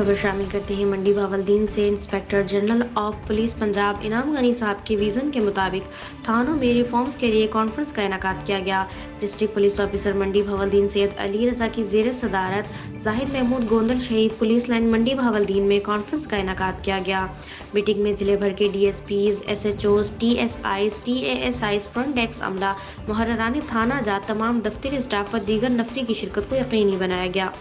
खबर शामिल करते हैं मंडी बहावलदीन से। Inspector general of police Punjab इनाम गनी साहब के विजन के मुताबिक थानों में रिफॉर्म्स के लिए कॉन्फ्रेंस का इनेकाद किया गया। डिस्ट्रिक्ट पुलिस ऑफिसर मंडी बहावलदीन सैयद अली रजा की जेर सदारत जाहिद महमूद गोंदल शहीद पुलिस लाइन मंडी बहावलदीन में कॉन्फ्रेंस का इनेकाद किया गया। मीटिंग में जिले भर के DSPs, SHOs, TSIs, TASIs, front desk अमला, मुहर्ररान थाना जात तमाम दफ्तरी स्टाफ व दीगर नफरी की शिरकत को यकीनी बनाया गया।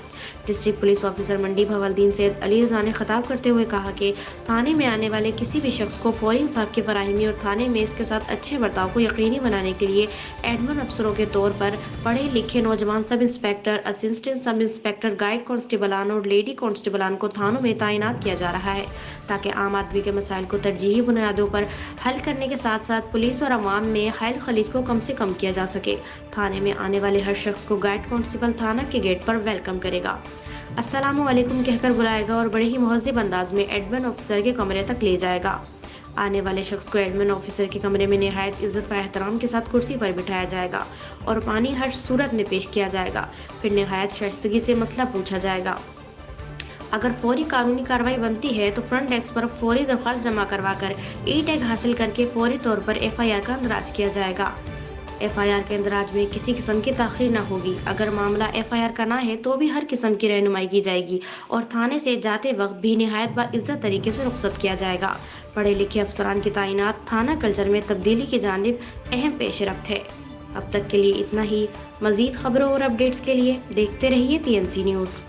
डिस्ट्रिक्ट पुलिस ऑफिसर मंडी बहावलदीन सैयद अली रजा ने खिताब करते हुए कहा कि थाने में आने वाले किसी भी शख्स को फौरी इंसाफ की फराहमी और थाने में इसके साथ अच्छे बर्ताव को यकीनी बनाने के लिए एडमिन अफसरों के तौर पर पढ़े लिखे नौजवान sub inspector, assistant sub inspector, guide कांस्टेबलान और लेडी कांस्टेबलान को थानों में तैनात किया जा रहा है ताकि आम आदमी के मसाइल को तरजीही बुनियादों पर हल करने के साथ साथ पुलिस और अवाम में हैल खलीज को कम से कम किया जा सके। थाने में आने वाले हर शख्स को गाइड कांस्टेबल थाना के गेट पर वेलकम करेगा, अस्सलामु अलैकुम कहकर बुलाएगा और बड़े ही महज़्ज़ब अंदाज में एडमिन ऑफिसर के कमरे तक ले जाएगा। आने वाले शख्स को एडमिन ऑफिसर के कमरे में निहायत इज्जत व एहतराम के साथ कुर्सी पर बिठाया जाएगा और पानी हर सूरत में पेश किया जाएगा। फिर निहायत शाइस्तगी से मसला पूछा जाएगा। अगर फौरी कानूनी कार्रवाई बनती है तो फ्रंट डेस्क पर फौरी दरख्वास्त जमा करवा कर ई-टैग हासिल करके फौरी तौर पर FIR का इंदराज किया जाएगा। FIR के इंदराज में किसी किस्म की ताख़ीर न होगी। अगर मामला FIR का ना है तो भी हर किस्म की रहनुमाई की जाएगी और थाने से जाते वक्त भी निहायत बाइज्जत तरीके से रुखसत किया जाएगा। पढ़े लिखे अफसरान की तैनात थाना कल्चर में तब्दीली की जानिब अहम पेशरफ्त है। अब तक के लिए इतना ही। मज़ीद खबरों और अपडेट्स के लिए देखते रहिए PNC न्यूज़।